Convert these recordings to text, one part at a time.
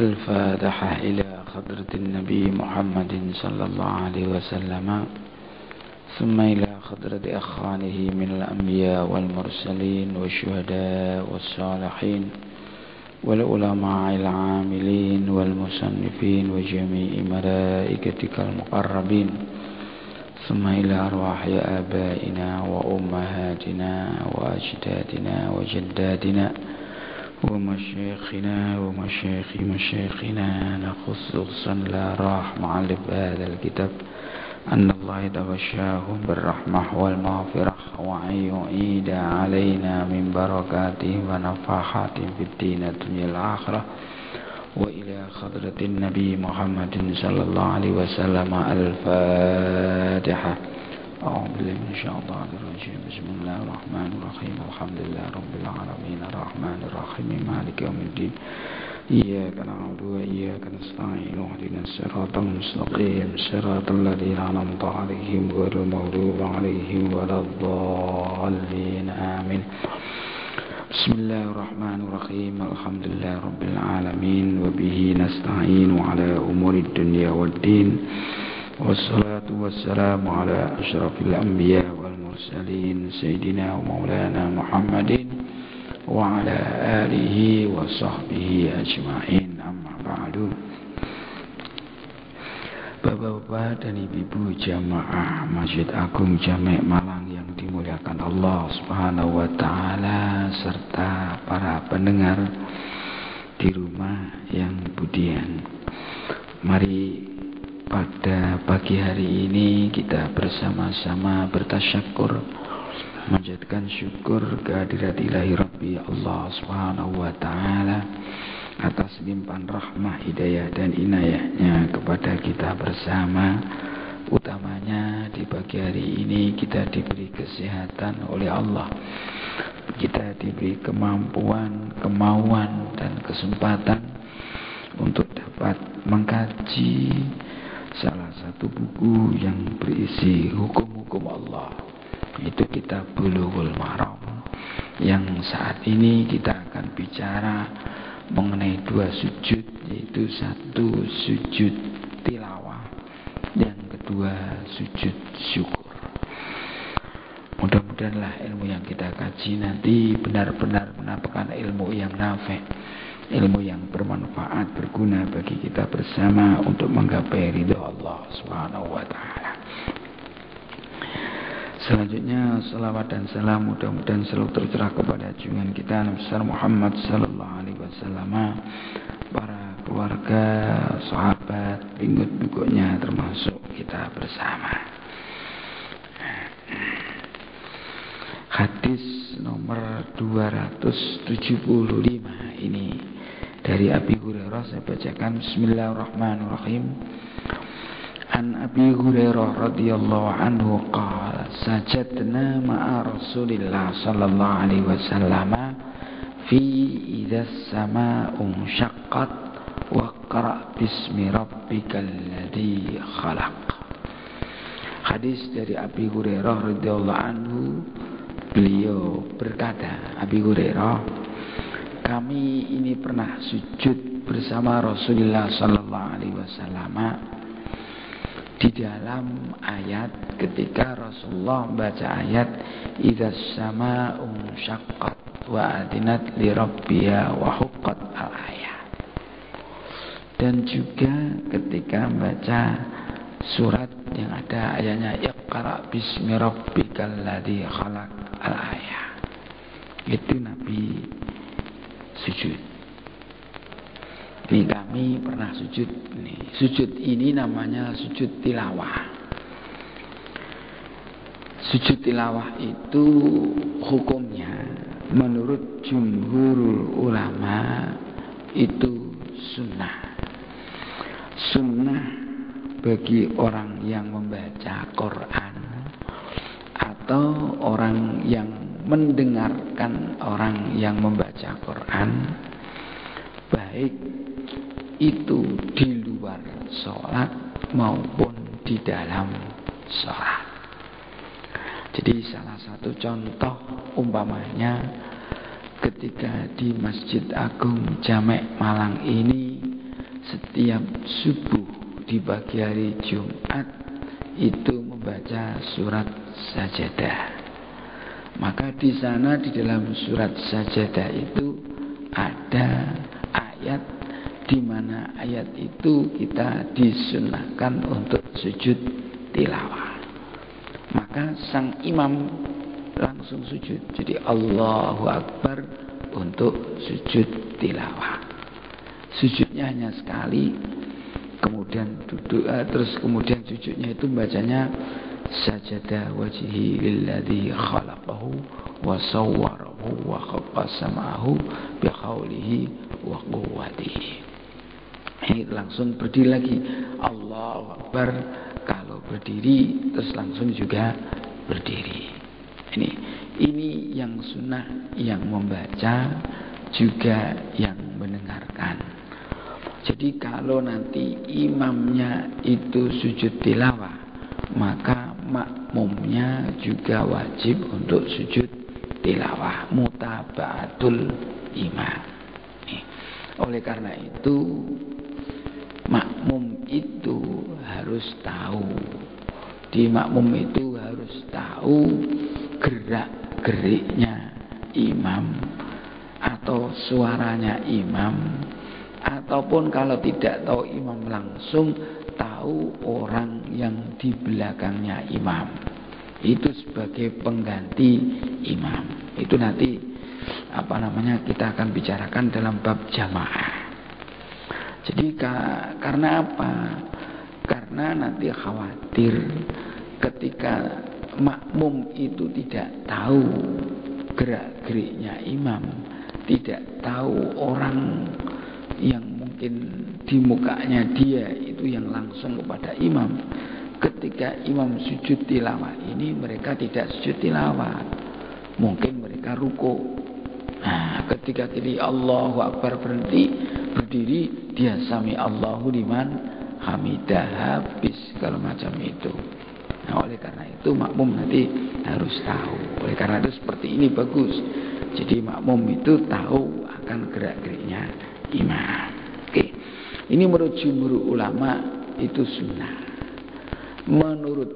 الفاتحة إلى حضرة النبي محمد صلى الله عليه وسلم ثم إلى حضرة أخوانه من الأنبياء والمرسلين والشهداء والصالحين والعلماء العاملين والمصنفين وجميع ملائكتك المقربين ثم إلى أرواح آبائنا وأمهاتنا وأجدادنا وجداتنا ومشايخنا ومشايخ مشايخنا خصوصا الأرواح مؤلف هذا الكتاب أن الله يتغشاهم بالرحمة والمغفرة وأن يعيد علينا من بركاته ونفحاته في الدين الدنيا الآخرة وإلى حضرة النبي محمد صلى الله عليه وسلم الفاتحة. أعوذ بالله من الشيطان الرجيم. بسم الله الرحمن الرحيم. الحمد لله رب العالمين الرحمن الرحيم مالك يوم الدين إياك نعبد وإياك نستعين اهدنا الصراط المستقيم صراط الذين أنعمت عليهم غير المغضوب عليهم ولا الضالين آمين. بسم الله الرحمن الرحيم. الحمد لله رب العالمين وبه نستعين على أمور الدنيا والدين والصلاة والسلام على أشرف الأنبياء والمرسلين سيدنا ومولانا محمد وعلى آله وصحبه أجمعين. أما بعد. Bapak-bapak dan ibu-ibu jamaah Masjid Agung Jamek Malang yang dimuliakan Allah Subhanahu wa taala serta para pendengar di rumah yang budian. Mari pada pagi hari ini kita bersama-sama bertasyakur menjadikan syukur kehadirat ilahi Rabbi Allah Subhanahu wa taala atas limpahan rahmah, hidayah dan inayahnya kepada kita bersama. Utamanya di pagi hari ini kita diberi kesehatan oleh Allah, kita diberi kemampuan, kemauan dan kesempatan untuk dapat mengkaji salah satu buku yang berisi hukum-hukum Allah, itu kitab Bulughul Maram, yang saat ini kita akan bicara mengenai dua sujud, yaitu satu sujud tilawah, yang kedua sujud syukur. Mudah-mudahanlah ilmu yang kita kaji nanti benar-benar menampakkan ilmu yang nafi', ilmu yang bermanfaat, berguna bagi kita bersama untuk menggapai ridha Allah Subhanahu wa taala. Selanjutnya salawat dan salam mudah-mudahan selalu tercurah kepada junjungan kita Nabi Muhammad sallallahu alaihi wasallam, para keluarga, sahabat, pengikut-pengikutnya termasuk kita bersama. Hadis nomor 275 ini dari Abi Hurairah, saya bacakan. Bismillahirrahmanirrahim. An Abi Hurairah radhiyallahu anhu qala sajadna ma'a Rasulillah sallallahu alaihi wasallam fi idza as-samaa'u syaqqat wa qra' bismi rabbikal ladzi khalaq. Hadis dari Abi Hurairah radhiyallahu anhu, beliau berkata, Abi Hurairah, kami ini pernah sujud bersama Rasulullah sallallahu alaihi wasallam di dalam ayat ketika Rasulullah baca ayat idzas samaa'u syaqqat wa adinat li rabbiha wa huqqat al-ayat, dan juga ketika baca surat yang ada ayatnya iqra bismi rabbikal ladzi khalaq al-ayat, itu Nabi sujud. Ini kami pernah sujud. Sujud ini namanya sujud tilawah. Sujud tilawah itu hukumnya menurut jumhurul ulama itu sunnah. Sunnah bagi orang yang membaca Quran atau orang yang mendengarkan orang yang membaca Quran, baik itu di luar sholat maupun di dalam sholat. Jadi salah satu contoh umpamanya ketika di Masjid Agung Jamek Malang ini setiap subuh di pagi hari Jumat itu membaca surat Sajadah. Maka di sana di dalam surat Sajadah itu ada ayat di mana ayat itu kita disunahkan untuk sujud tilawah. Maka sang imam langsung sujud. Jadi Allahu Akbar untuk sujud tilawah. Sujudnya hanya sekali, kemudian duduk, terus kemudian sujudnya itu bacanya sajada wajhi lilladzi khalaqahu wa sawwarahu wa qassamahu bi qawlihi wa quwwatihi. Ini langsung berdiri lagi, Allahu Akbar. Kalau berdiri terus langsung juga berdiri. Ini yang sunnah, yang membaca juga yang mendengarkan. Jadi kalau nanti imamnya itu sujud tilawah, maka makmumnya juga wajib untuk sujud tilawah, mutaba'atul imam. Oleh karena itu makmum itu harus tahu, di makmum itu harus tahu gerak-geriknya imam atau suaranya imam, ataupun kalau tidak tahu imam langsung, tahu orang yang di belakangnya imam itu sebagai pengganti imam. Itu nanti kita akan bicarakan dalam bab jamaah. Jadi karena apa? Karena nanti khawatir ketika makmum itu tidak tahu gerak-geriknya imam, tidak tahu orang yang mungkin di mukanya dia itu yang langsung kepada imam. Ketika imam sujud tilawah ini, mereka tidak sujud tilawah, mungkin mereka ruku. Nah, ketika kini Allahu Akbar berhenti, berdiri, dia sami Allahu liman hamidah, habis kalau macam itu. Nah, oleh karena itu makmum nanti harus tahu. Oleh karena itu seperti ini bagus. Jadi makmum itu tahu akan gerak-geriknya imam. Oke. Ini menurut jumhur ulama itu sunnah. Menurut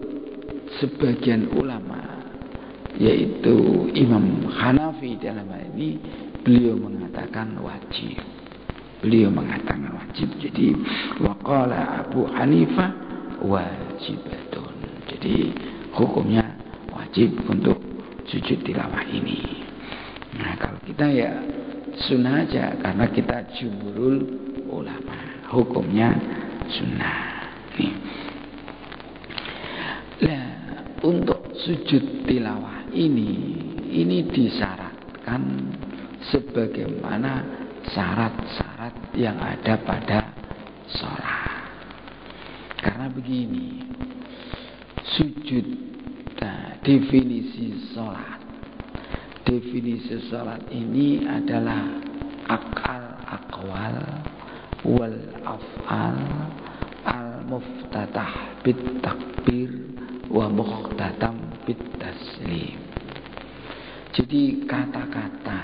sebagian ulama, yaitu Imam Hanafi dalam hal ini, beliau mengatakan wajib. Jadi waqala Abu Hanifah wajibatun. Jadi hukumnya wajib untuk sujud tilawah ini. Nah, kalau kita ya sunnah aja, karena kita jumhurul ulama, hukumnya sunnah. Nih. Nah, untuk sujud tilawah ini disyaratkan sebagaimana syarat-syarat yang ada pada sholat. Karena begini, sujud, definisi sholat ini adalah aqwal wal af'al al muftatah bit takbir wa mukhtatam bit taslim. Jadi kata-kata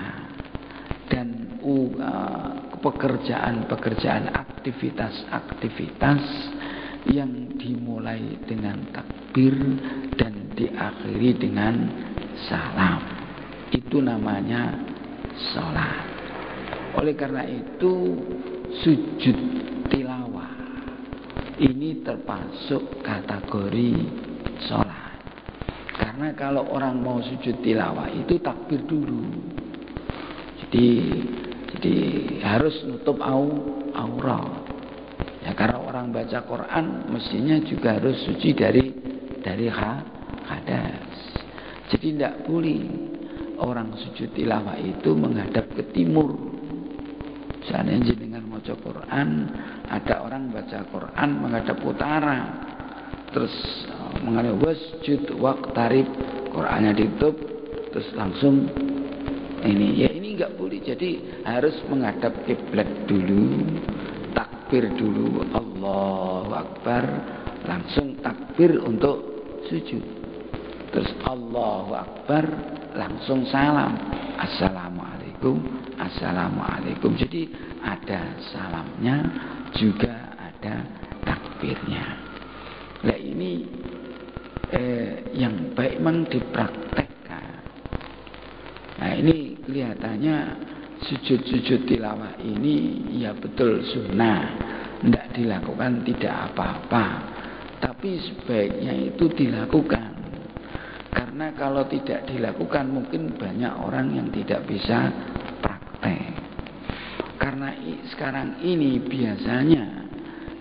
dan pekerjaan-pekerjaan, aktivitas-aktivitas yang dimulai dengan takbir dan diakhiri dengan salam, itu namanya sholat. Oleh karena itu sujud tilawah ini termasuk kategori sholat. Karena kalau orang mau sujud tilawah itu takbir dulu. Jadi harus nutup aurat. Ya, karena orang baca Quran mestinya juga harus suci dari hadas. Jadi tidak boleh orang sujud tilawah itu menghadap ke timur. Misalnya dengan baca Quran, ada orang baca Quran menghadap utara, terus menghadap wasjud waqtarib, Qurannya ditutup, terus langsung ini nggak boleh. Jadi harus menghadap kiblat dulu, takbir dulu, Allahu Akbar, langsung takbir untuk sujud, terus Allahu Akbar, langsung salam, Assalamualaikum assalamualaikum. Jadi ada salamnya juga ada takbirnya. Nah ini yang baik memang dipraktekkan. Nah ini kelihatannya sujud-sujud tilawah ini ya betul sunnah, tidak dilakukan tidak apa-apa, tapi sebaiknya itu dilakukan. Karena kalau tidak dilakukan mungkin banyak orang yang tidak bisa praktek. Karena sekarang ini biasanya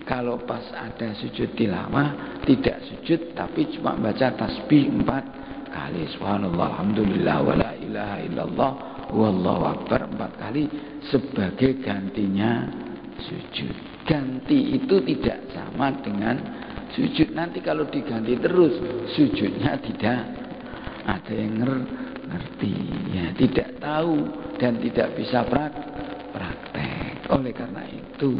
kalau pas ada sujud tilawah tidak sujud tapi cuma baca tasbih 4 kali, subhanallah, alhamdulillah, wala ilaha illallah, wallahu akbar 4 kali sebagai gantinya sujud. Ganti itu tidak sama dengan sujud. Nanti kalau diganti terus sujudnya tidak ada yang ngerti, ya tidak tahu dan tidak bisa praktek. Oleh karena itu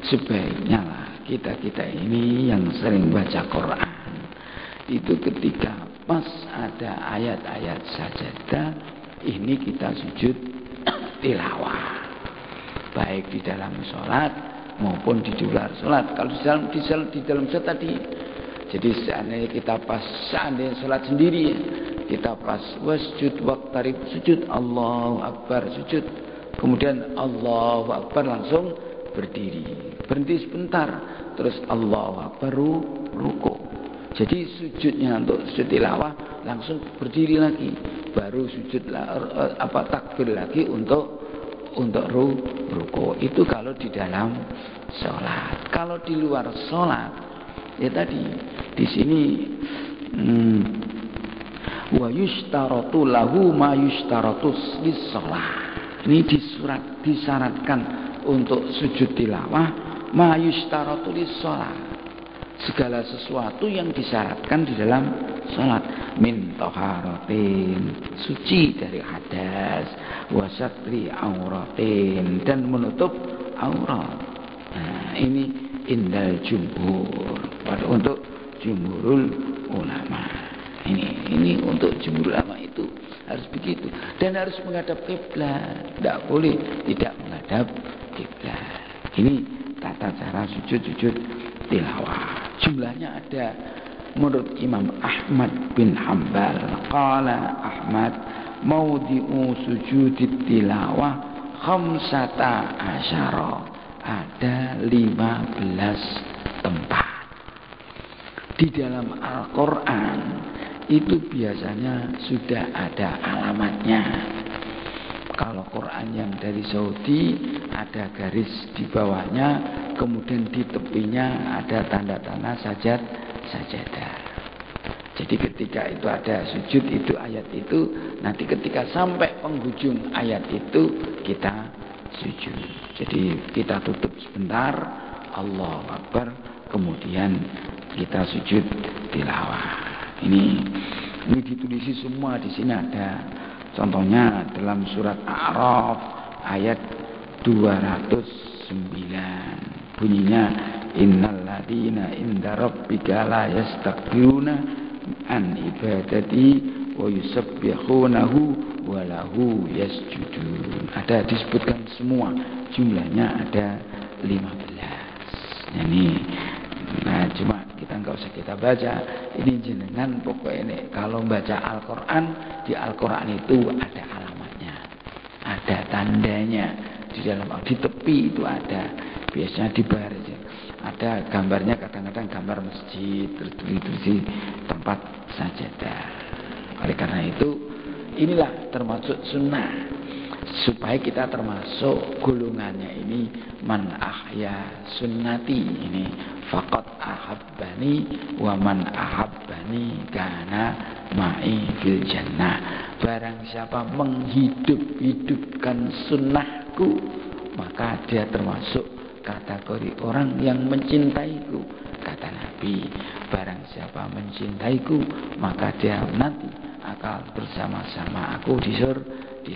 sebaiknya lah kita ini yang sering baca Quran itu ketika pas ada ayat-ayat sajadah ini kita sujud tilawah, baik di dalam sholat maupun di luar sholat. Kalau di dalam sholat tadi, jadi seandainya kita pas seandainya sholat sendiri, kita pas wasjud waqtarib sujud, Allahu akbar sujud, kemudian Allahu akbar langsung berdiri, berhenti sebentar, terus Allahu akbar ruku. Jadi sujudnya untuk sujud tilawah langsung berdiri lagi, baru sujud takbir lagi untuk ruku. Itu kalau di dalam sholat. Kalau di luar sholat ya tadi di sini wa yushtaratu lahu ma yushtaratu lis-shalah. Ini disyaratkan untuk sujud tilawah ma yushtaratu lis-shalah. Segala sesuatu yang disyaratkan di dalam salat, min taharatin, suci dari hadas, wa satri auratin, dan menutup aurat. Nah, ini indal jumhur, untuk jumhurul ulama. Ini untuk jumhur ulama itu harus begitu, dan harus menghadap kiblat. Tidak boleh tidak menghadap kiblat. Ini tata cara sujud tilawah. Jumlahnya ada menurut Imam Ahmad bin Hanbal. Qala Ahmad maudhi'u sujudit tilawah khamsata asyara. Ada 15 tempat. Di dalam Al-Quran itu biasanya sudah ada alamatnya. Kalau Quran yang dari Saudi ada garis di bawahnya, kemudian di tepinya ada tanda-tanda sajadah. Jadi ketika itu ada sujud itu ayat itu, nanti ketika sampai penghujung ayat itu kita sujud. Jadi kita tutup sebentar, Allahu Akbar, kemudian kita sujud tilawah. Ini ditulisi semua di sini ada. Contohnya dalam surat A'raf ayat 209 bunyinya innal ladina inda rabbika la yastakbiruna an ibadati wa yusabbihunahu wa lahu yasjudun. Ada disebutkan semua, jumlahnya ada 15. Nah cuma kita enggak usah kita baca. Ini jenengan pokoknya ini kalau baca Al-Quran, di Al-Quran itu ada alamatnya, ada tandanya. Di dalam di tepi itu ada, biasanya di baris ada gambarnya, kadang-kadang gambar masjid, terus di tempat sajadah. Oleh karena itu inilah termasuk sunnah, supaya kita termasuk golongannya ini man ahya sunnati, ini faqad ahabbani wa man ahabbani kana ma'i fil jannah. Barang siapa menghidupkan sunnahku, maka dia termasuk kategori orang yang mencintaiku. Kata Nabi, barang siapa mencintaiku, maka dia nanti akan bersama-sama aku di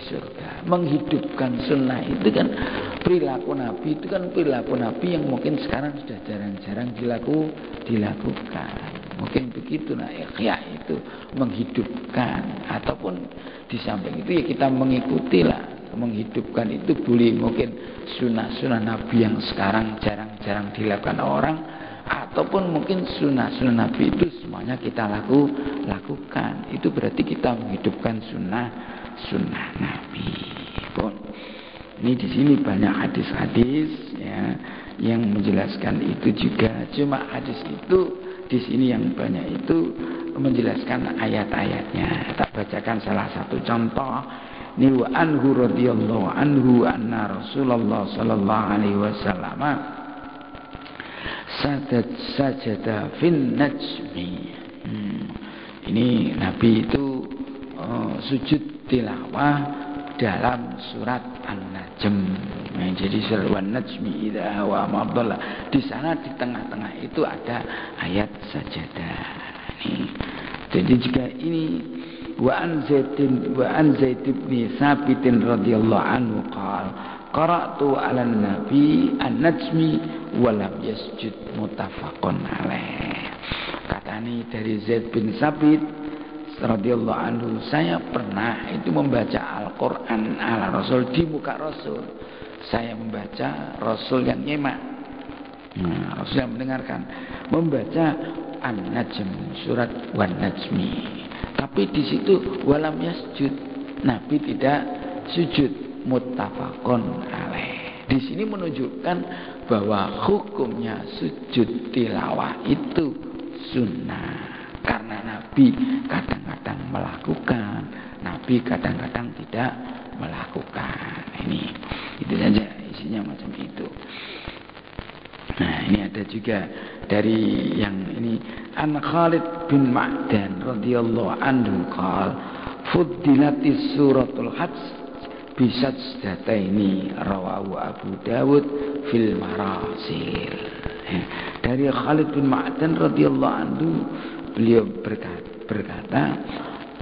surga. Menghidupkan sunnah itu kan perilaku Nabi, itu kan perilaku Nabi yang mungkin sekarang sudah jarang-jarang dilakukan. Mungkin begitu. Nah, ikhya itu menghidupkan, ataupun di samping itu ya kita mengikuti lah. Menghidupkan itu boleh mungkin sunnah-sunnah Nabi yang sekarang jarang-jarang dilakukan orang, ataupun mungkin sunnah-sunnah Nabi itu semuanya kita lakukan. Itu berarti kita menghidupkan sunnah Nabi. Pun ini di sini banyak hadis-hadis ya yang menjelaskan itu juga. Cuma hadis itu di sini yang banyak itu menjelaskan ayat-ayatnya. Tak bacakan salah satu contoh. Ni wa anhu radhiyallahu anhu anna Rasulullah sallallahu alaihi wasallam sajada fin najmi. Ini Nabi itu sujud tilawah dalam surat An-Najm. Nah, jadi surat An-Najmi idza hawa ma dhalla. Di sana di tengah-tengah itu ada ayat sajadah. Jadi jika ini wa an Zaid bin Tsabit radhiyallahu anhu qala qara'tu 'ala an-nabi an-najmi wa lam yasjud muttafaqun alaih. Katanya dari Zaid bin Tsabit radhiyallahu anhu, saya pernah itu membaca Al-Qur'an ala Rasul, di muka Rasul. Saya membaca, Rasul yang nyimak. Nah, Rasul yang mendengarkan, membaca An-Najm, surat Wan-Najmi. Tapi di situ walam yasjud, Nabi tidak sujud, muttafaqun alaih. Di sini menunjukkan bahwa hukumnya sujud tilawah itu sunnah. Karena Nabi kadang-kadang melakukan, Nabi kadang-kadang tidak melakukan. Ini itu saja isinya macam itu. Nah, ini ada juga dari yang ini An Khalid bin Ma'dan radhiyallahu anhu qala fuddilatis suratul hajj bisajdataini rawahu Abu Dawud fil marasil. Dari Khalid bin Ma'dan radhiyallahu anhu, beliau berkata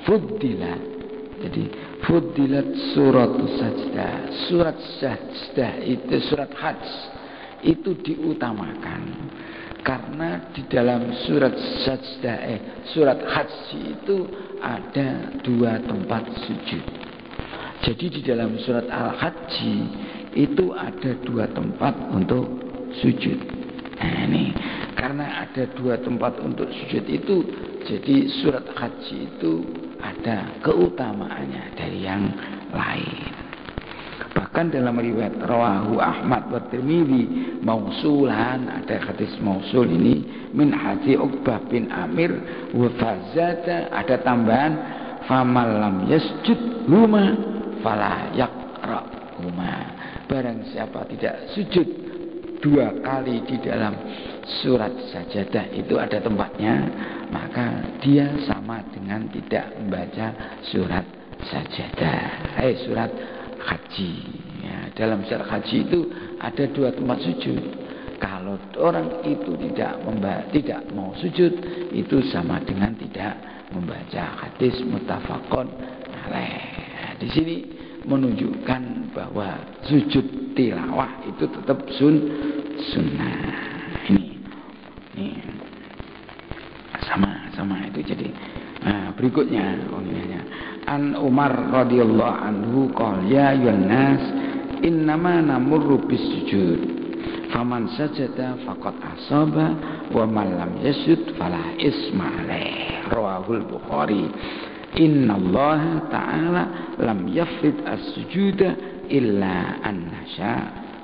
fuddilat. Jadi fuddilat suratul sajdah. Surat sajdah itu surat hajj itu diutamakan karena di dalam surat sajdah surat haji itu ada 2 tempat sujud. Jadi di dalam surat Al-Haji itu ada 2 tempat untuk sujud. Nah, ini karena ada 2 tempat untuk sujud itu, jadi surat haji itu ada keutamaannya dari yang lain. Bahkan dalam riwayat rawahu Ahmad wa Tirmidzi mausulan, ada hadis mausul ini min hadis Uqbah bin Amir wa fazada, ada tambahan faman lam yasjud huma fala yaqra huma. Barang siapa tidak sujud 2 kali di dalam surat sajadah itu ada tempatnya, maka dia sama dengan tidak membaca surat sajadah. Surat haji ya, dalam surat haji itu ada 2 tempat sujud. Kalau orang itu tidak mau sujud, itu sama dengan tidak membaca. Hadis muttafaqun alaih. Nah, di sini menunjukkan bahwa sujud tilawah itu tetap sunnah. Ini sama itu. Jadi berikutnya An Umar radhiyallahu anhu qala ya ayyuhannas innama namurru bis-sujud faman sajada faqad asaba wa man lam yasjud fala isma alaih. Rawahul Bukhari. Innallaha ta'ala lam yafrid as-sujuda illa an nasha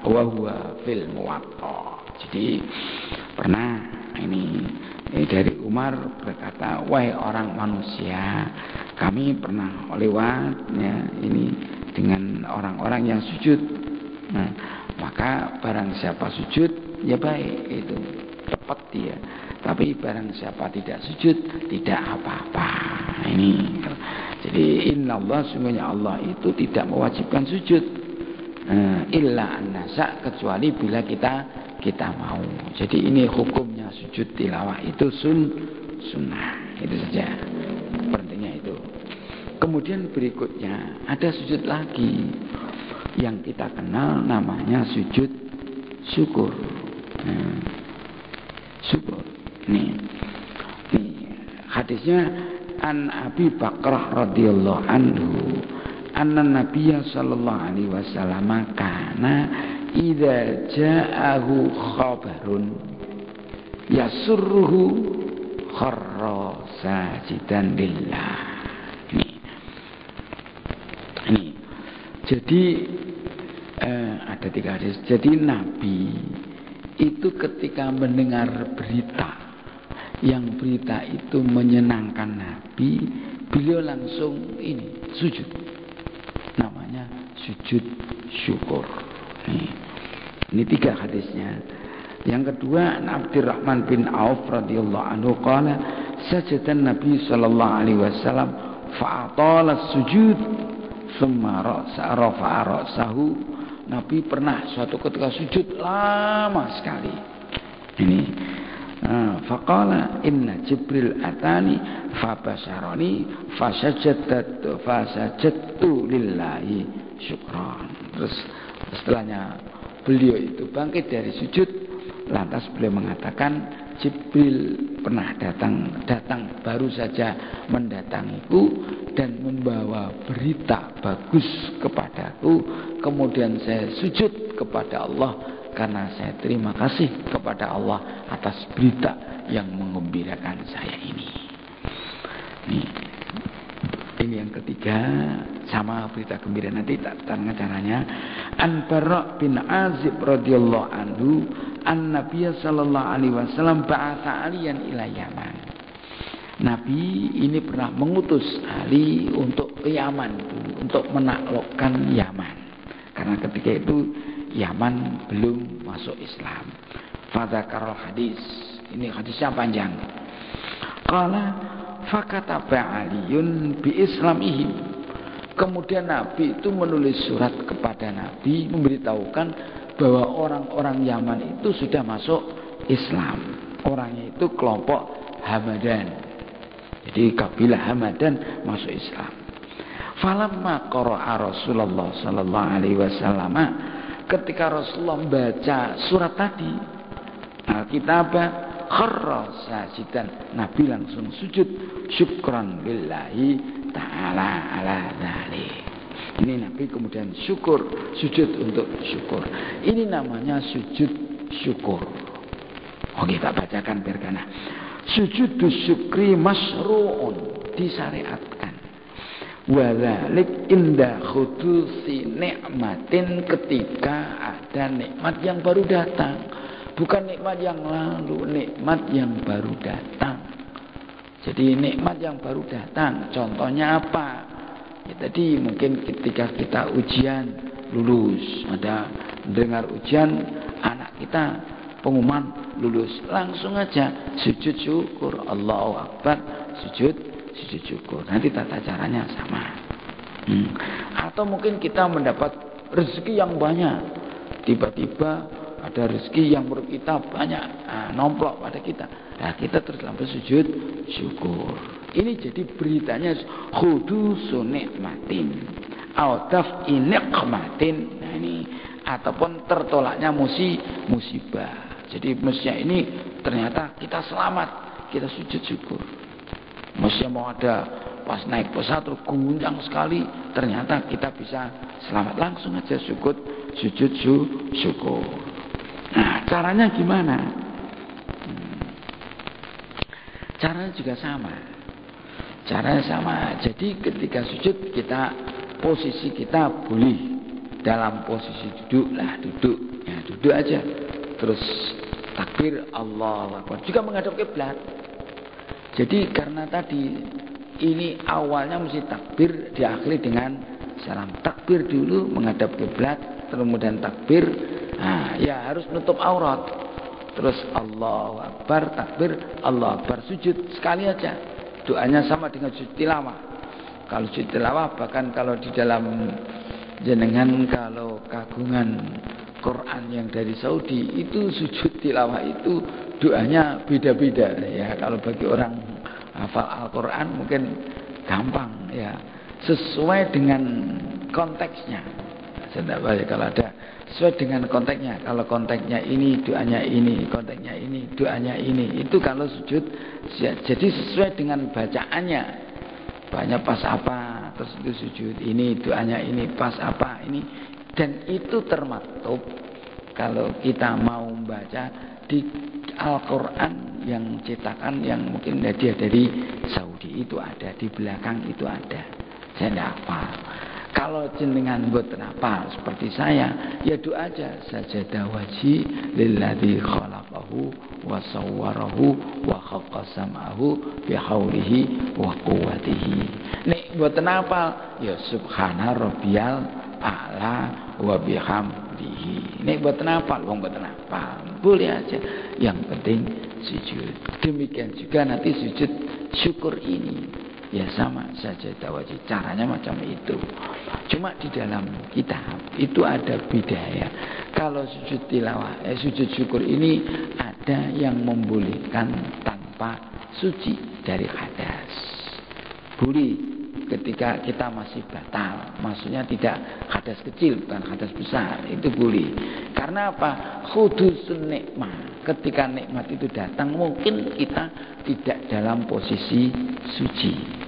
wa huwa fil muwatta. Jadi pernah ini dari Umar berkata, wahai orang manusia, kami pernah lewat ya, ini dengan orang-orang yang sujud. Nah, maka barang siapa sujud ya baik, itu tepat dia. Tapi barang siapa tidak sujud tidak apa-apa. Ini jadi innallaha, sungguhnya Allah itu tidak mewajibkan sujud illa an-nasa, kecuali bila kita mau. Jadi ini hukumnya sujud tilawah itu sunnah. Itu saja pentingnya itu. Kemudian berikutnya ada sujud lagi yang kita kenal namanya sujud syukur. Syukur. Nih Hadisnya an Abi Bakrah radhiyallahu anhu anna Nabiyya sallallahu alaihi wasallam kana idza ja'ahu khabarun yasurruhu kharra sajidan lillah. Ini. Jadi ada 3 hadis. Jadi Nabi itu ketika mendengar berita, yang berita itu menyenangkan Nabi, beliau langsung ini sujud. Namanya sujud syukur. Ini 3 hadisnya. Yang kedua, Abdurrahman bin Auf radhiyallahu anhu qala sajadan Nabi sallallahu alaihi wasallam fa'atala sujud thumma rafa'a ra'sahu. Nabi pernah suatu ketika sujud lama sekali. Ini faqala inna Jibril atani fabasharani fasajadtu lillahi syukran. Terus setelahnya beliau itu bangkit dari sujud, lantas beliau mengatakan Jibril pernah datang baru saja mendatangiku dan membawa berita bagus kepadaku. Kemudian saya sujud kepada Allah karena saya terima kasih kepada Allah atas berita yang menggembirakan saya ini. Ini yang ketiga, sama berita gembira nanti tentang caranya. An Bara' bin Azib radhiyallahu anhu an Nabiy sallallahu alaihi wasallam ba'atha aliyan ila Yaman. Nabi ini pernah mengutus Ali untuk ke Yaman, untuk menaklukkan Yaman. Karena ketika itu Yaman belum masuk Islam. Fadzakarul hadis. Ini hadisnya panjang. Qala fakataba Aliyun bi islamihim. Kemudian Nabi itu menulis surat kepada Nabi memberitahukan bahwa orang-orang Yaman itu sudah masuk Islam. Orangnya itu kelompok Hamadan. Jadi kabilah Hamadan masuk Islam. Falamma qara'a Rasulullah sallallahu alaihi wasallam, ketika Rasulullah membaca surat tadi, Alkitab kharra sajidan, Nabi langsung sujud syukran lillahi ta'ala ala dzalik. Ini Nabi kemudian sujud untuk syukur. Ini namanya sujud syukur. Oke, kita bacakan biar karena sujud syukri masyru'un, disyariatkan. Wadzalik inda khudusi nikmatin, ketika ada nikmat yang baru datang. Bukan nikmat yang lalu, nikmat yang baru datang. Jadi nikmat yang baru datang, contohnya apa? Ya, tadi mungkin ketika kita ujian lulus, ada dengar ujian anak kita pengumuman lulus, langsung aja sujud syukur, Allahu Akbar, sujud syukur. Nanti tata caranya sama. Atau mungkin kita mendapat rezeki yang banyak, tiba-tiba ada rezeki yang menurut kita banyak, nomplok pada kita. Nah, kita terus langsung sujud syukur. Ini jadi beritanya khudusun nikmatin au daf'i niqmatin. Nah, ini ataupun tertolaknya musibah. Jadi mestinya ini ternyata kita selamat, kita sujud syukur. Mestinya mau ada pas naik pesawat terus guncang sekali, ternyata kita bisa selamat, langsung aja sujud syukur. Nah, caranya gimana? Caranya juga sama. Caranya sama. Jadi ketika sujud kita, posisi kita boleh dalam posisi duduk lah, duduk. Ya, duduk aja. Terus takbir Allahu Akbar. Juga menghadap kiblat. Jadi karena tadi ini awalnya mesti takbir, diakhiri dengan salam. Takbir dulu menghadap kiblat, kemudian takbir. Nah, ya harus nutup aurat. Terus Allahu Akbar, takbir, Allahu Akbar, sujud sekali aja. Doanya sama dengan sujud tilawah. Kalau sujud tilawah, bahkan kalau di dalam jenengan kalau kagungan Quran yang dari Saudi itu sujud tilawah itu doanya beda-beda ya. Kalau bagi orang hafal Al-Quran mungkin gampang ya, sesuai dengan konteksnya. Kalau ada sesuai dengan konteksnya. Kalau konteksnya ini, doanya ini, konteksnya ini, doanya ini. Itu kalau sujud, jadi sesuai dengan bacaannya. Doanya pas apa, terus itu sujud ini, doanya ini pas apa ini. Dan itu termaktub kalau kita mau membaca di Al-Quran yang cetakan yang mungkin hadiah dari Saudi itu ada, di belakang itu ada. Saya tidak hafal. Kalau jenengan mboten hafal seperti saya, ya doa aja sajada waji lilladzi khalaqahu wa sawwarahu wa khaqqa sam'ahu bi haulihi wa quwwatihi. Nek mboten hafal, ya subhana rabbiyal a'la wa bihamdihi. Nek mboten hafal, wong mboten hafal, boleh aja. Yang penting sujud. Demikian juga nanti sujud syukur ini. Ya sama saja wajib, caranya macam itu. Cuma di dalam kitab itu ada bidaya. Kalau sujud tilawah, sujud syukur ini ada yang membolehkan tanpa suci dari hadas. Boleh ketika kita masih batal, maksudnya tidak hadas kecil, bukan hadas besar, itu boleh. Karena apa? Khudusun nikmah. Ketika nikmat itu datang, mungkin kita tidak dalam posisi suci.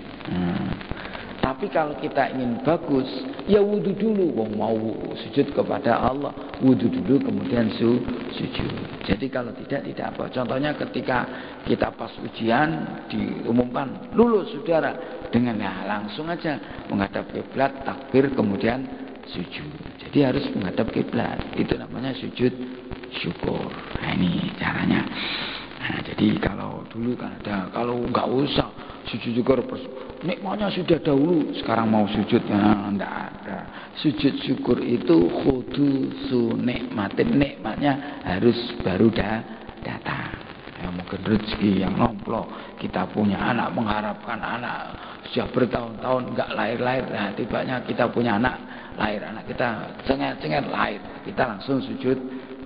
Tapi kalau kita ingin bagus, ya wudu dulu. Wong mau sujud kepada Allah, wudu dulu kemudian sujud. Jadi kalau tidak apa. Contohnya ketika kita pas ujian diumumkan lulus saudara, dengan langsung aja menghadap kiblat, takbir kemudian sujud. Jadi harus menghadap kiblat. Itu namanya sujud syukur. Nah, ini caranya. Nah, jadi kalau dulu kan ada, kalau nggak usah sujud syukur, nikmatnya sudah dahulu, sekarang mau sujud, nah, enggak ada. Sujud syukur itu khudusu nikmatin, nikmatnya harus baru datang. Ya, mungkin rezeki yang nomplok, kita punya anak, mengharapkan anak sudah bertahun-tahun enggak lahir-lahir, nah tibanya kita punya anak lahir, anak kita cengar-cengar lahir, kita langsung sujud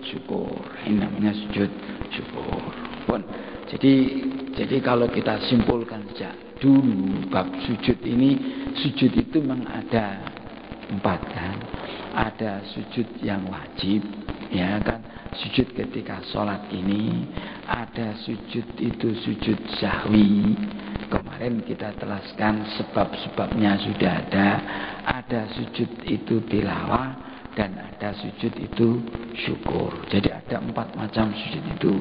syukur. Ini namanya sujud syukur. Pun jadi kalau kita simpulkan sejak dulu bab sujud ini, sujud itu memang ada 4 kan. Ada sujud yang wajib, ya kan, sujud ketika sholat ini. Ada sujud itu sujud sahwi, kemarin kita telaskan sebab-sebabnya sudah ada. Ada sujud itu tilawah, dan ada sujud itu syukur. Jadi ada 4 macam sujud itu.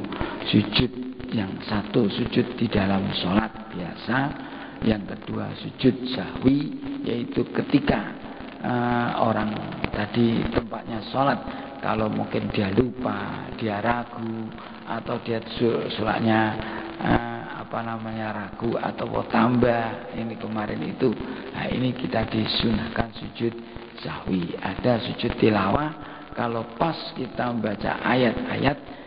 Sujud yang satu sujud di dalam sholat biasa, yang kedua sujud sahwi, yaitu ketika orang tadi tempatnya sholat, kalau mungkin dia lupa, dia ragu, atau dia sholatnya ragu atau mau tambah ini kemarin itu. Nah, ini kita disunahkan sujud sahwi. Ada sujud tilawah, kalau pas kita membaca ayat-ayat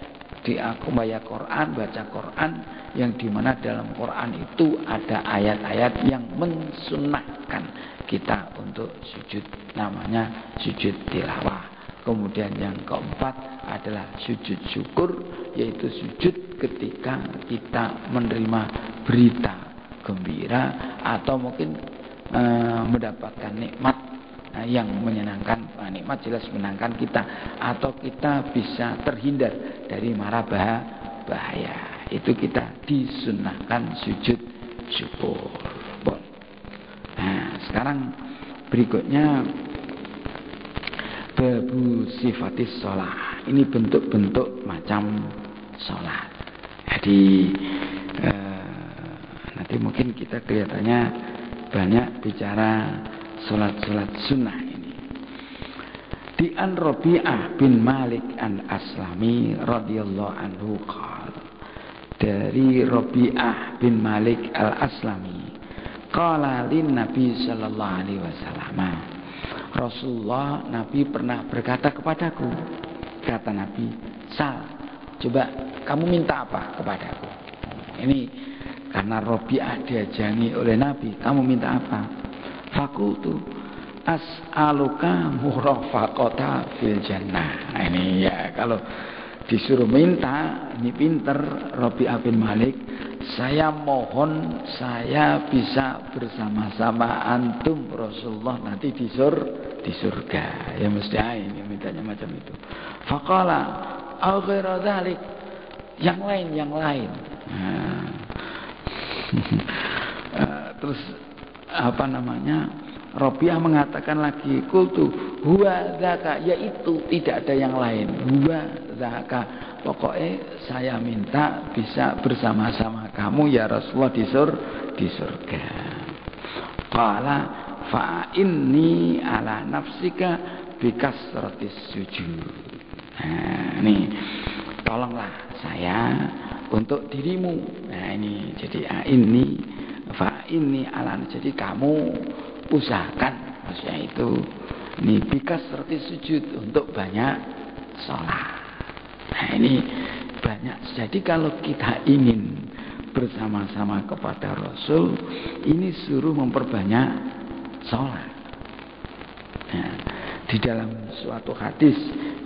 di baca Quran yang dimana dalam Quran itu ada ayat-ayat yang mensunahkan kita untuk sujud, namanya sujud tilawah. Kemudian yang keempat adalah sujud syukur, yaitu sujud ketika kita menerima berita gembira atau mungkin mendapatkan nikmat yang menyenangkan. Nikmat jelas menyenangkan kita, atau kita bisa terhindar dari mara bahaya. Itu kita disunahkan sujud syukur. Nah, sekarang berikutnya babu sifatis sholat. Ini bentuk-bentuk macam sholat. Jadi nanti mungkin kita kelihatannya banyak bicara sholat-sholat sunnah ini. Di an Rabi'ah bin Malik an Aslami radhiyallahu anhu qala, dari Rabi'ah bin Malik al Aslami, qala lin Nabi sallallahu alaihi wasallam, Rasulullah, Nabi pernah berkata kepadaku, kata Nabi, Sal, coba kamu minta apa kepadaku. Ini karena Rabi'ah diajangi oleh Nabi, kamu minta apa? Fakultu as'aluka murafaqata fil jannah. Nah, ini ya, kalau disuruh minta, ini pinter Rabi'ah bin Malik, saya mohon saya bisa bersama-sama antum Rasulullah nanti di di surga. Ya mesti ini mintanya macam itu. Faqala au ghairu dzalik, yang lain. Nah. Terus apa namanya? Rabi'ah mengatakan lagi, qultu huwa dzaka, yaitu tidak ada yang lain. Huwa dzaka, pokoknya saya minta bisa bersama-sama kamu ya Rasulullah di surga. Qala fa inni ala nafsika bikasratis sujud. Nah, nih tolonglah saya untuk dirimu. Nah, ini jadi ini fa inni ala, jadi kamu usahakan, maksudnya itu ini bikasratis sujud, untuk banyak sholat. Nah, ini banyak. Jadi kalau kita ingin bersama-sama kepada Rasul, ini suruh memperbanyak sholat. Nah, di dalam suatu hadis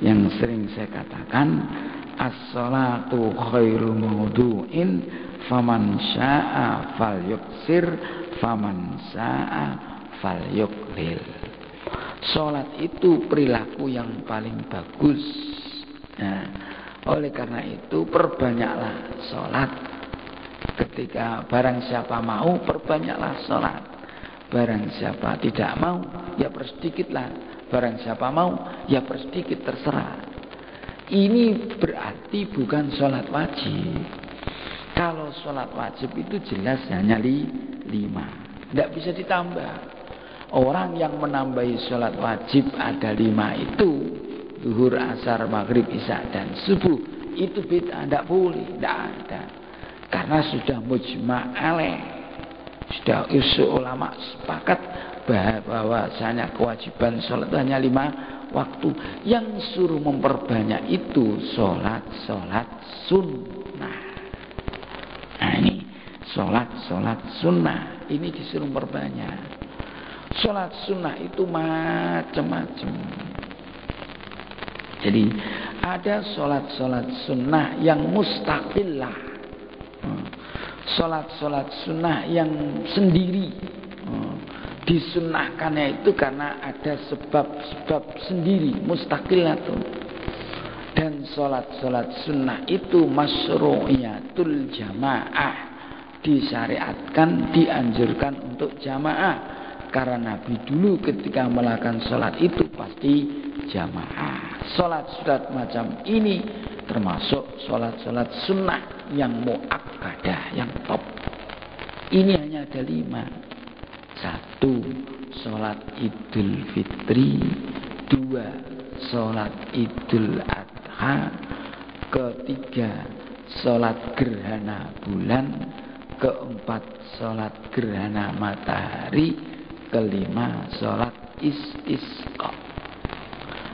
yang sering saya katakan, as-sholatu khairu mawdu'in faman sya'a falyuksir faman sya'a falyuklil. Sholat itu perilaku yang paling bagus. Nah, oleh karena itu perbanyaklah sholat. Ketika barang siapa mau, perbanyaklah sholat. Barang siapa tidak mau, ya persedikitlah. Barang siapa mau, ya persedikit, terserah. Ini berarti bukan sholat wajib. Kalau sholat wajib itu jelas hanya 5, tidak bisa ditambah. Orang yang menambahi sholat wajib ada 5 itu, zuhur, asar, maghrib, isya dan subuh, itu bid'ah, tidak boleh, tidak ada. Karena sudah mujma' alaih, sudah usul ulama sepakat bahwasanya kewajiban sholat itu hanya 5 waktu. Yang suruh memperbanyak itu sholat sunnah. Nah, ini sholat sunnah ini disuruh memperbanyak. Sholat sunnah itu macam-macam. Jadi ada sholat sunnah yang mustaqillah, sholat sunnah yang sendiri. Disunnahkannya itu karena ada sebab sendiri, mustaqillah tuh. Dan sholat sunnah itu masyru'iyatul jamaah, disyariatkan, dianjurkan untuk jamaah. Karena Nabi dulu ketika melakukan sholat itu pasti jamaah. Sholat macam ini termasuk sholat sunnah yang muakkadah, yang top. Ini hanya ada 5. 1. Sholat Idul Fitri. 2. Sholat Idul Adha. 3. Sholat gerhana bulan. 4. Sholat gerhana matahari. 5. Sholat istisqa.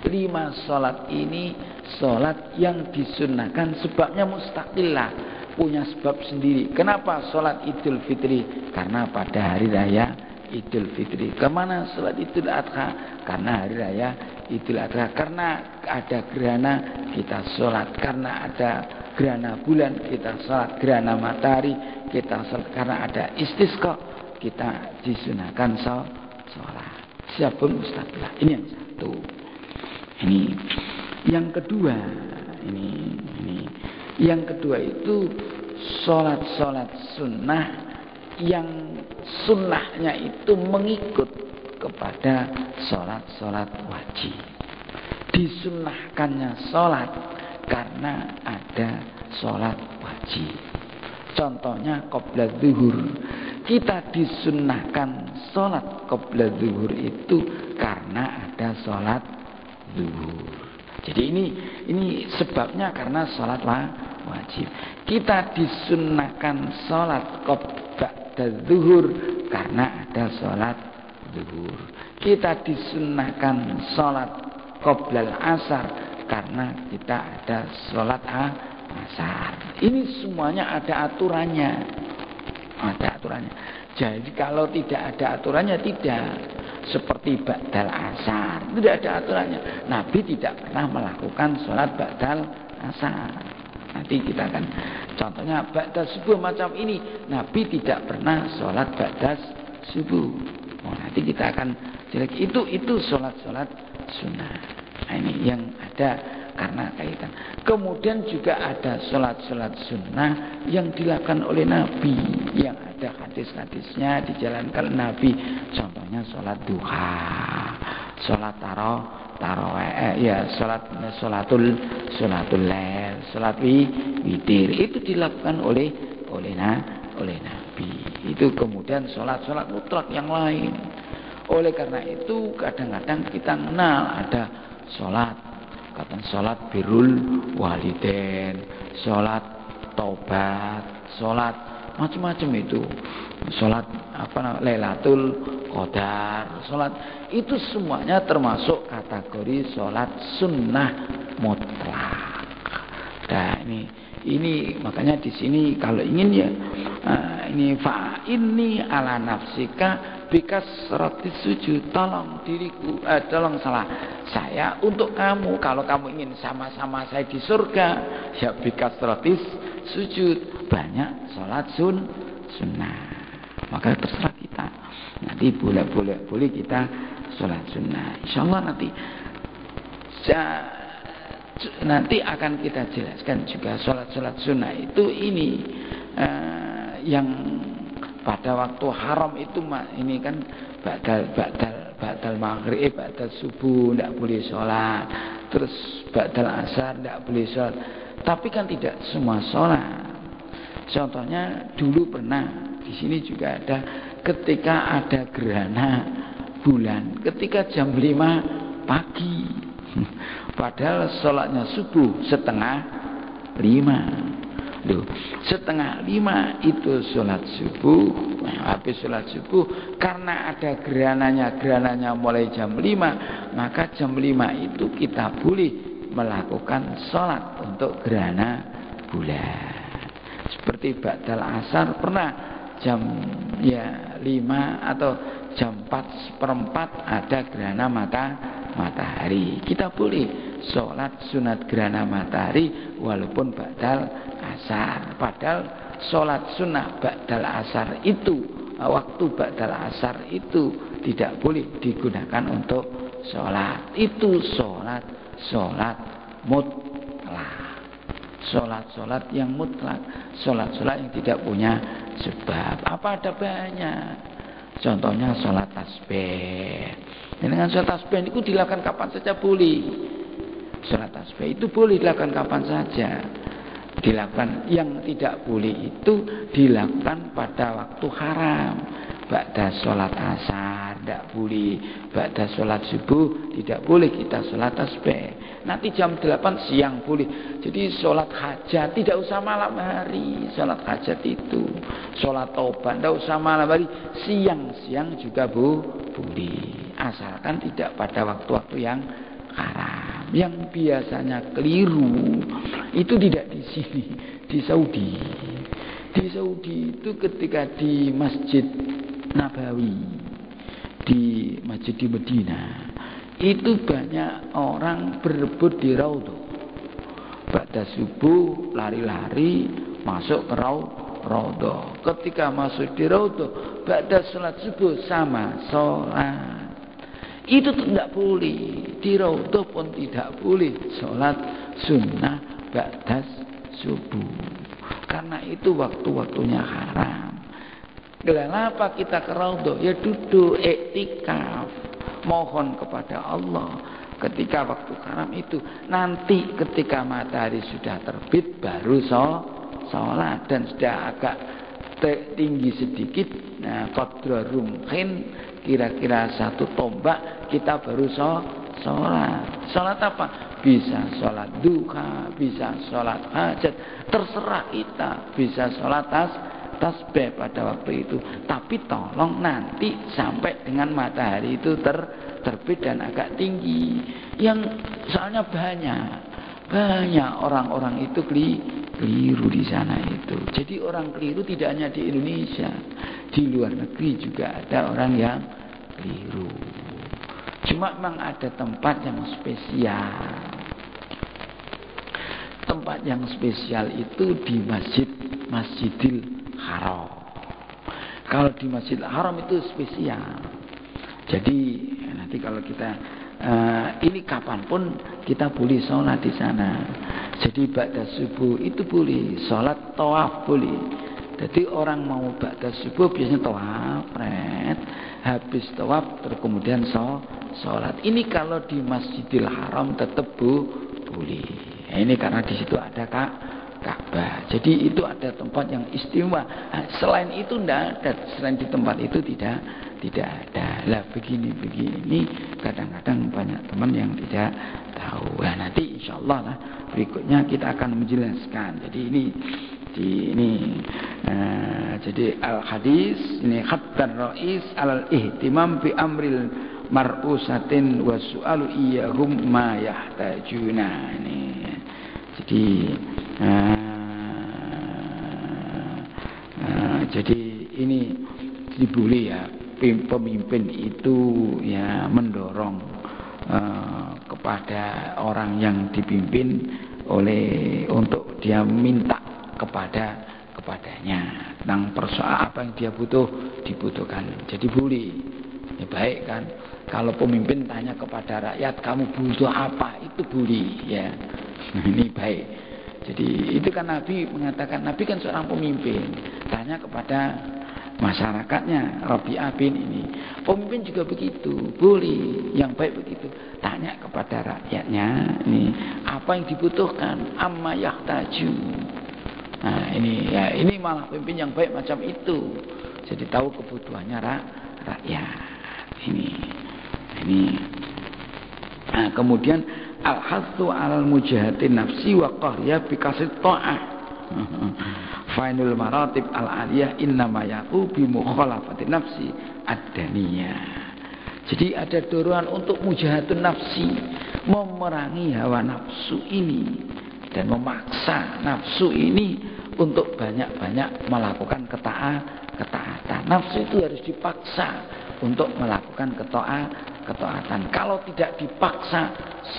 5 sholat ini sholat yang disunnahkan, sebabnya mustaqillah, punya sebab sendiri. Kenapa sholat Idul Fitri? Karena pada hari raya Idul Fitri. Kemana sholat Idul Adha? Karena hari raya Idul Adha. Karena ada gerhana kita sholat. Karena ada gerhana bulan kita sholat. Gerhana matahari kita sholat. Karena ada istisqa kita disunahkan sholat. Siapun mustaqillah. Ini yang 1. Ini yang kedua. Ini yang kedua itu sholat sunnah yang sunnahnya itu mengikut kepada sholat wajib. Disunnahkannya sholat karena ada sholat wajib. Contohnya qabla zuhur. Kita disunnahkan sholat qabla zuhur itu karena ada sholat zuhur. Jadi ini sebabnya karena sholat wajib. Kita disunnahkan sholat qabla zuhur karena ada sholat zuhur. Kita disunnahkan sholat qabla asar karena kita ada sholat asar. Ini semuanya ada aturannya. Ada aturannya. Jadi kalau tidak ada aturannya, tidak. Seperti ba'dal asar, tidak ada aturannya. Nabi tidak pernah melakukan sholat ba'dal asar. Nanti kita akan contohnya ba'dal subuh macam ini. Nabi tidak pernah sholat ba'dal subuh. nanti kita akan jelek. Itu sholat sunnah. Nah, ini yang ada karena kaitan. Kemudian juga ada sholat sunnah yang dilakukan oleh Nabi, yang ada hadis-hadisnya dijalankan Nabi. Contohnya sholat duha, sholat tarawih, sholatul lail, sholat witir. Itu dilakukan oleh Nabi. Itu kemudian sholat mutlak yang lain. Oleh karena itu kadang-kadang kita kenal ada sholat birrul walidain, sholat taubat, sholat macam-macam itu, sholat Lailatul Qadar, sholat itu semuanya termasuk kategori sholat sunnah mutlak. Nah ini makanya di sini kalau ingin ya ini ini ala nafsika bikas roti sujud, tolong diriku, tolong salah saya untuk kamu. Kalau kamu ingin sama-sama saya di surga, ya bikas roti sujud, banyak sholat sunnah. Maka terserah kita. Nanti boleh kita sholat sunnah. Insyaallah nanti akan kita jelaskan juga sholat sunnah itu ini yang pada waktu haram itu ini kan badal maghrib, badal subuh tidak boleh sholat, terus badal asar tidak boleh sholat. Tapi kan tidak semua sholat. Contohnya dulu pernah di sini juga ada ketika ada gerhana bulan, ketika jam 5 pagi, padahal sholatnya subuh 4:30. Loh, 4:30 itu sholat subuh. Habis sholat subuh karena ada gerananya mulai jam 5, maka jam 5 itu kita boleh melakukan sholat untuk gerhana bulan. Seperti ba'dal asar pernah jam 5 atau jam 4:4 ada gerhana matahari. Kita boleh sholat sunat gerhana matahari walaupun ba'dal asar. Padahal sholat sunnah ba'dal asar itu, waktu ba'dal asar itu tidak boleh digunakan untuk sholat. Itu sholat mutlak. Sholat yang mutlak, sholat yang tidak punya sebab. Apa ada banyak? Contohnya sholat tasbih. Dengan sholat tasbih itu dilakukan kapan saja boleh. Sholat tasbih itu boleh dilakukan kapan saja. Dilakukan, yang tidak boleh itu dilakukan pada waktu haram. Ba'da sholat asar tidak boleh, ba'da sholat subuh tidak boleh kita sholat tasbih. Nanti jam 8 siang boleh. Jadi sholat hajat tidak usah malam hari. Sholat hajat itu, sholat taubat tidak usah malam hari, siang juga boleh, asalkan tidak pada waktu-waktu yang haram. Yang biasanya keliru itu tidak di sini, di Saudi. Di Saudi itu ketika di Masjid Nabawi, di masjid di Medina, itu banyak orang berebut di Raudhah. Pada subuh lari-lari masuk ke Raudhah. Ketika masuk di Raudhah, pada sholat subuh sama sholat. Itu tidak boleh. Di Raudhah pun tidak boleh sholat sunnah ba'da subuh. Karena itu waktu-waktunya haram. Kenapa kita ke Raudhah? Ya duduk iktikaf, mohon kepada Allah. Ketika waktu haram itu, nanti ketika matahari sudah terbit baru sholat, dan sudah agak tinggi sedikit, nah qadra rumhin, kira-kira 1 tombak, kita baru sholat. Sholat apa? Bisa sholat duha, bisa sholat hajat, terserah kita. Bisa sholat tasbih pada waktu itu. Tapi tolong nanti sampai dengan matahari itu terbit dan agak tinggi. Yang soalnya banyak orang-orang itu keliru di sana itu. Jadi orang keliru tidak hanya di Indonesia, di luar negeri juga ada orang yang keliru. Cuma memang ada tempat yang spesial. Tempat yang spesial itu di Masjidil Haram. Kalau di Masjidil Haram itu spesial. Jadi nanti kalau kita ini kapanpun kita boleh sholat di sana. Jadi ba'da subuh itu boleh, sholat tawaf boleh. Jadi orang mau ba'da subuh biasanya tawaf, habis tawaf terus kemudian sholat. Ini kalau di Masjidil Haram tetap boleh. Nah, ini karena di situ ada Ka'bah. Jadi itu ada tempat yang istimewa. Nah, selain itu tidak ada, selain di tempat itu tidak ada. Lah begini kadang-kadang banyak teman yang tidak tahu. Nah, nanti insyaallah lah berikutnya kita akan menjelaskan. Jadi jadi al hadis ini khattan rais al ihtimam bi amril mar'usatin wa su'alu iyahum ma yahtajuna. Ini jadi ini boleh ya pemimpin itu ya mendorong kepada orang yang dipimpin untuk dia minta kepadanya tentang persoalan apa yang dia dibutuhkan. Jadi boleh ya, baik kan kalau pemimpin tanya kepada rakyat kamu butuh apa, itu boleh ya. Nah, ini baik. Jadi itu kan Nabi mengatakan, Nabi kan seorang pemimpin, tanya kepada masyarakatnya. Rabi'ah bin ini pemimpin juga begitu, boleh yang baik begitu, tanya kepada rakyatnya ini apa yang dibutuhkan, amma yahtaju. Nah ini malah pemimpin yang baik macam itu, jadi tahu kebutuhannya rakyat ini. Nah, kemudian al-hathu alal mujahatin nafsi wa qahriya bi kasri ta'ah. Fainul maratib al-aliyah innama yaqu bi mukhalafati nafsi ad-daniyah. Jadi ada dorongan untuk mujahatun nafsi, memerangi hawa nafsu ini dan memaksa nafsu ini untuk banyak-banyak melakukan ketaatan. Nafsu itu harus dipaksa untuk melakukan ketaatan. Kalau tidak dipaksa,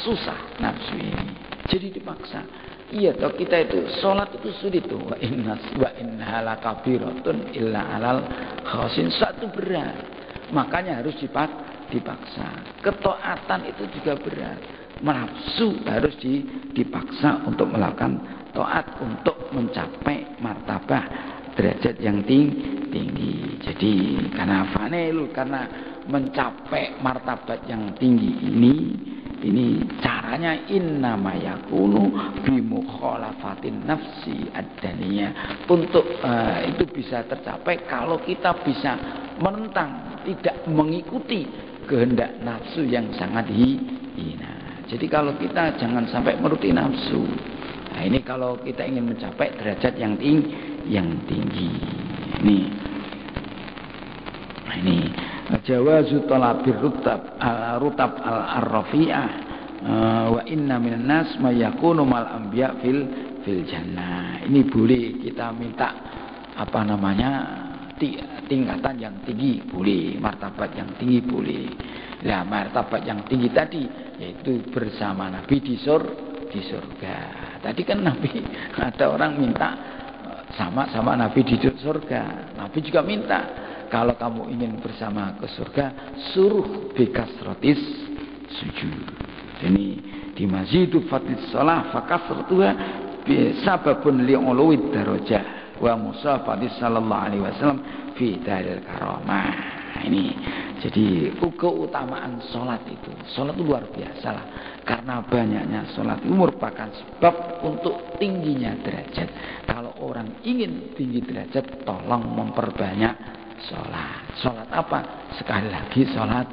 susah nafsu ini. Jadi dipaksa. Iya toh, kita itu sholat itu sulit tuh. Wa inna lakabiratun illa alal khasin. Satu berat. Makanya harus dipaksa. Ketaatan itu juga berat. Nafsu harus dipaksa untuk melakukan taat, untuk mencapai martabah derajat yang tinggi. Jadi karena mencapai martabat yang tinggi ini caranya innama yakunu bi mukhalafatin nafsi ad-daniyah. Untuk itu bisa tercapai kalau kita bisa menentang, tidak mengikuti kehendak nafsu yang sangat hina. Jadi kalau kita jangan sampai menuruti nafsu. Nah, ini kalau kita ingin mencapai derajat yang tinggi. Ini jawazu talabir rutab al-rafi'ah wa inna minan nas may yakunu mal anbiya fil jannah. Ini boleh kita minta tingkatan yang tinggi, boleh, martabat yang tinggi boleh. Nah, martabat yang tinggi tadi yaitu bersama Nabi di surga. Tadi kan Nabi ada orang minta sama Nabi di surga. Nabi juga minta, kalau kamu ingin bersama ke surga, suruh bikasrotis sujud. Ini di masjidu fatis sholah fakasrotuha bisababun li'uluwid darajah wa musafatis sallallahu alaihi wasallam fi daril karamah. Ini jadi keutamaan sholat itu. Sholat itu luar biasa lah. Karena banyaknya sholat itu merupakan sebab untuk tingginya derajat. Kalau orang ingin tinggi derajat, tolong memperbanyak sholat. Sholat apa? Sekali lagi sholat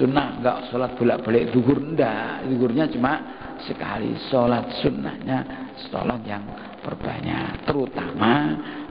sunnah. Enggak sholat bolak-balik zuhur, enggak. Zuhurnya cuma sekali. Sholat sunnahnya sholat yang perbanyak. Terutama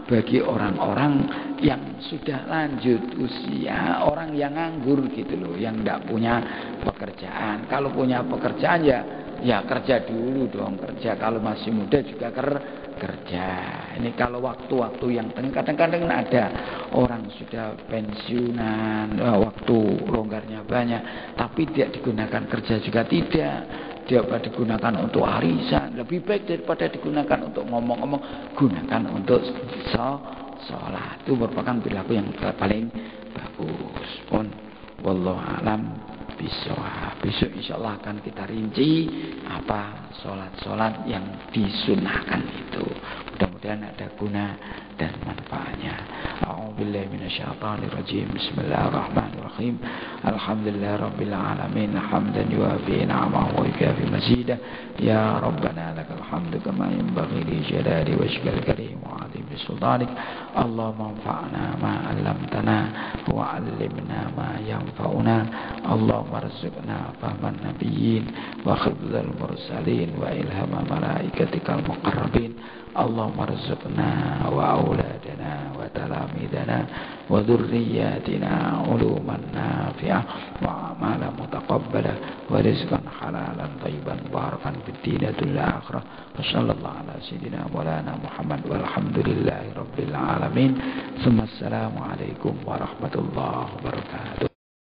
bagi orang-orang yang sudah lanjut usia, orang yang nganggur gitu loh, yang tidak punya pekerjaan. Kalau punya pekerjaan ya kerja dulu dong, kerja. Kalau masih muda juga kerja. Ini kalau waktu-waktu yang kadang-kadang ada orang sudah pensiunan, waktu longgarnya banyak, tapi tidak digunakan kerja juga tidak. Dia digunakan untuk arisan, lebih baik daripada digunakan untuk ngomong-ngomong, gunakan untuk sholat. Itu merupakan perilaku yang paling bagus. Wallahu a'lam bishawab. Besok insyaallah akan kita rinci apa sholat-sholat yang disunahkan itu. Mudah-mudahan ada guna dan manfaatnya. A'udzubillahi minasyaitonirrajim. Bismillahirrahmanirrahim. Alhamdulillahirabbil alamin. Hamdan yuwafi ni'amahu wa yukafi mazidah. Ya Rabbana lakal hamdu kama yanbaghi li jalali wajhikal karim wa 'azimi sultanik. Allahumma anfa'na ma 'allamtana wa 'allimna ma yanfa'una. Allahumma arzuqna fahman nabiyyin wa khibzal mursalin wa ilhama malaikatikal muqarrabin. Allahumma arzuqna wa auladana wa talamidana wa dhurriyyatina uluman nafi'ah wa amalan mutaqabbala wa rizqan halalan thayyiban barakan fid dinatul akhirah. Wassallallahu ala sayyidina maulana Muhammad walhamdulillahi rabbil alamin. Assalamu alaikum warahmatullahi wabarakatuh.